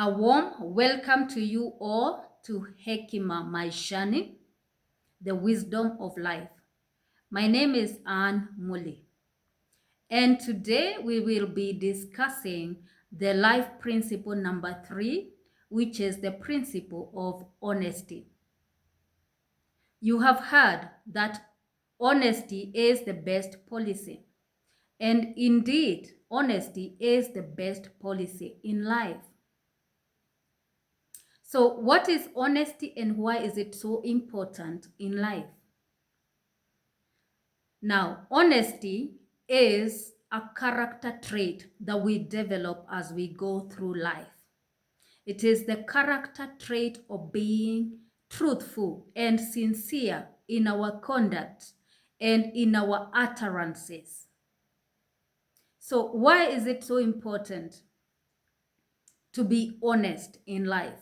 A warm welcome to you all to Hekima Maishani, the wisdom of life. My name is Anne Muli, and today we will be discussing the life principle number 3, which is the principle of honesty. You have heard that honesty is the best policy, and indeed, honesty is the best policy in life. So what is honesty and why is it so important in life? Now, honesty is a character trait that we develop as we go through life. It is the character trait of being truthful and sincere in our conduct and in our utterances. So why is it so important to be honest in life?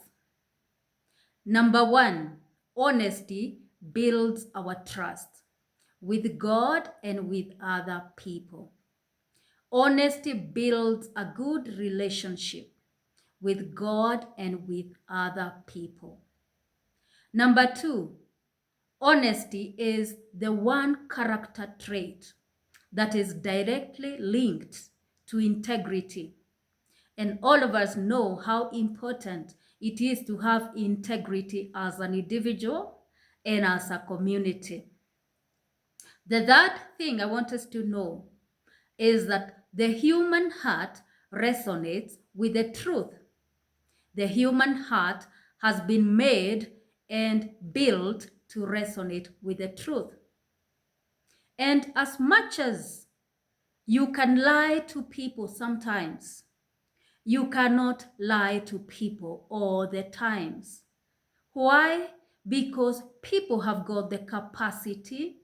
Number one, honesty builds our trust with God and with other people. Honesty builds a good relationship with God and with other people. Number two, honesty is the one character trait that is directly linked to integrity. And all of us know how important it is to have integrity as an individual and as a community. The third thing I want us to know is that the human heart resonates with the truth. The human heart has been made and built to resonate with the truth. And as much as you can lie to people sometimes, you cannot lie to people all the times. Why? Because people have got the capacity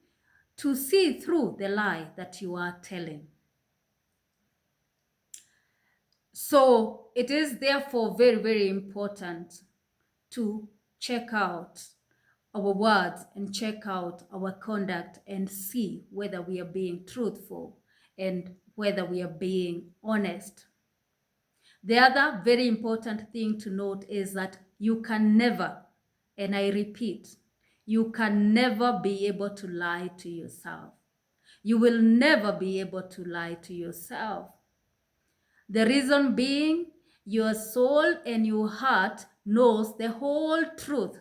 to see through the lie that you are telling. So it is therefore very, very important to check out our words and check out our conduct and see whether we are being truthful and whether we are being honest. The other very important thing to note is that you can never, and I repeat, you can never be able to lie to yourself. You will never be able to lie to yourself. The reason being, your soul and your heart knows the whole truth.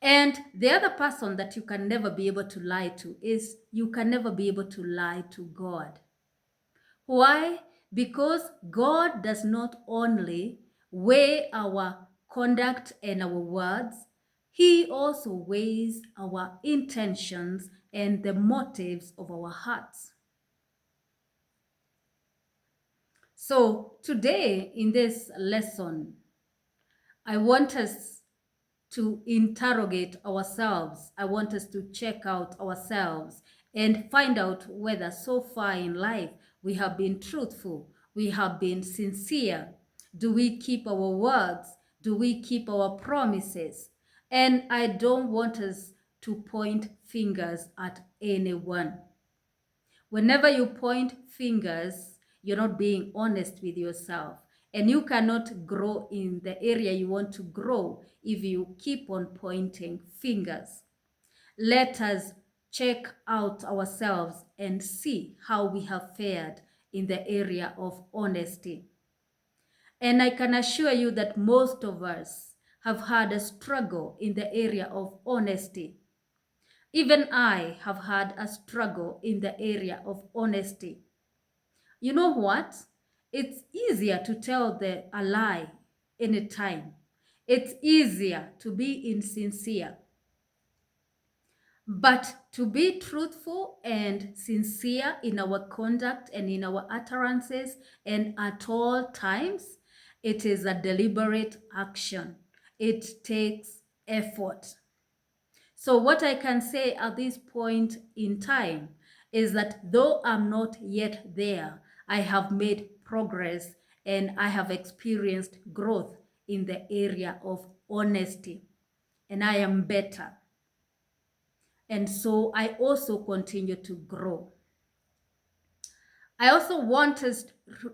And the other person that you can never be able to lie to is you can never be able to lie to God. Why? Because God does not only weigh our conduct and our words, He also weighs our intentions and the motives of our hearts. So today in this lesson, I want us to interrogate ourselves. I want us to check out ourselves and find out whether so far in life we have been truthful, we have been sincere. Do we keep our words? Do we keep our promises? And I don't want us to point fingers at anyone. Whenever you point fingers, you're not being honest with yourself. And you cannot grow in the area you want to grow if you keep on pointing fingers. Let us check out ourselves and see how we have fared in the area of honesty. And I can assure you that most of us have had a struggle in the area of honesty. Even I have had a struggle in the area of honesty. You know what? It's easier to tell a lie anytime. It's easier to be insincere. But to be truthful and sincere in our conduct and in our utterances and at all times, it is a deliberate action. It takes effort. So what I can say at this point in time is that though I'm not yet there, I have made progress and I have experienced growth in the area of honesty, and I am better. And so I also continue to grow. I also want us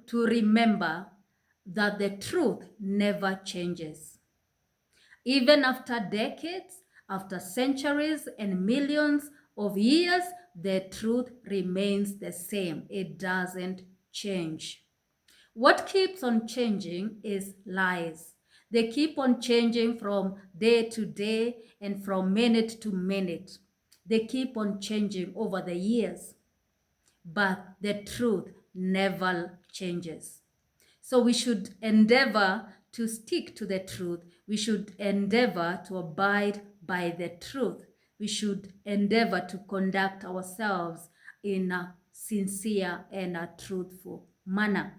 to remember that the truth never changes. Even after decades, after centuries and millions of years, the truth remains the same. It doesn't change. What keeps on changing is lies. They keep on changing from day to day and from minute to minute. They keep on changing over the years, but the truth never changes. So we should endeavor to stick to the truth. We should endeavor to abide by the truth. We should endeavor to conduct ourselves in a sincere and a truthful manner.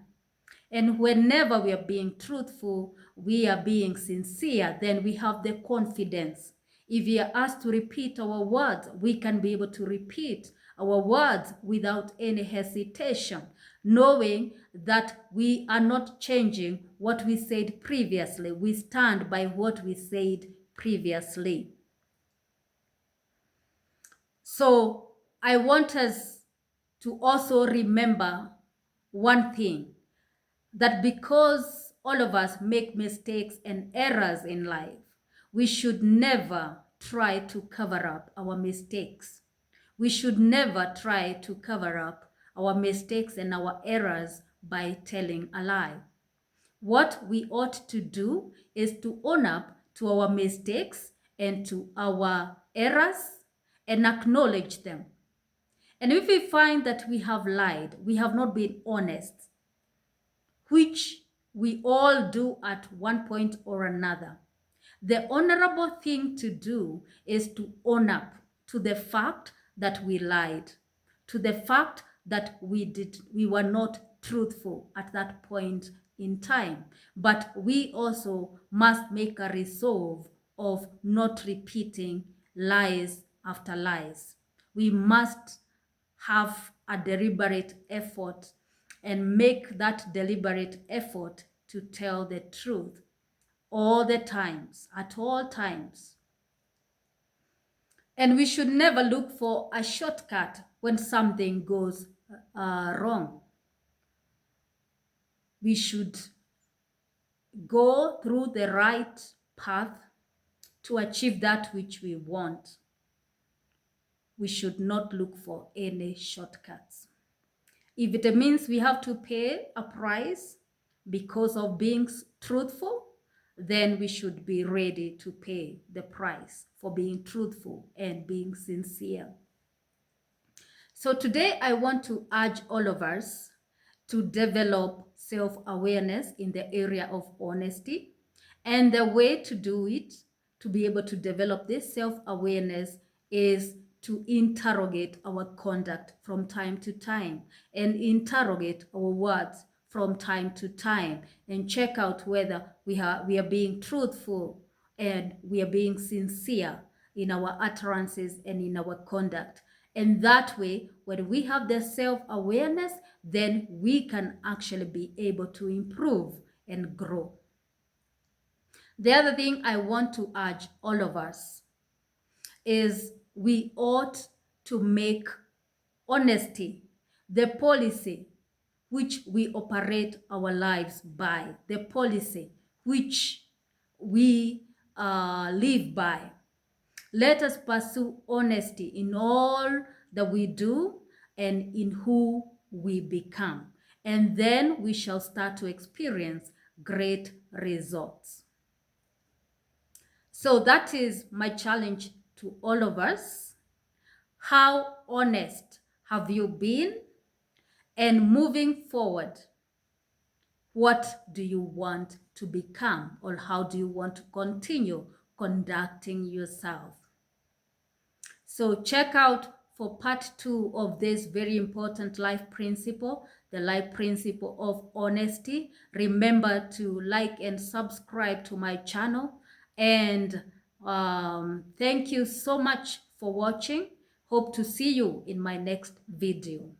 And whenever we are being truthful, we are being sincere, then we have the confidence. If we are asked to repeat our words, we can be able to repeat our words without any hesitation, knowing that we are not changing what we said previously. We stand by what we said previously. So I want us to also remember one thing, that because all of us make mistakes and errors in life, we should never try to cover up our mistakes. We should never try to cover up our mistakes and our errors by telling a lie. What we ought to do is to own up to our mistakes and to our errors and acknowledge them. And if we find that we have lied, we have not been honest, which we all do at one point or another, the honorable thing to do is to own up to the fact that we lied, to the fact that we were not truthful at that point in time. But we also must make a resolve of not repeating lies after lies. We must have a deliberate effort and make that deliberate effort to tell the truth all the times, at all times. And we should never look for a shortcut when something goes wrong. We should go through the right path to achieve that which we want. We should not look for any shortcuts. If it means we have to pay a price because of being truthful, then we should be ready to pay the price for being truthful and being sincere. So today I want to urge all of us to develop self-awareness in the area of honesty. And the way to do it, to be able to develop this self-awareness, is to interrogate our conduct from time to time and interrogate our words from time to time and check out whether we are being truthful and we are being sincere in our utterances and in our conduct. And that way, when we have the self-awareness, then we can actually be able to improve and grow. The other thing I want to urge all of us is we ought to make honesty the policy which we operate our lives by, the policy which we live by. Let us pursue honesty in all that we do and in who we become. And then we shall start to experience great results. So that is my challenge to all of us. How honest have you been? And moving forward, what do you want to become, or how do you want to continue conducting yourself? So check out for part 2 of this very important life principle, the life principle of honesty. Remember to like and subscribe to my channel. And thank you so much for watching. Hope to see you in my next video.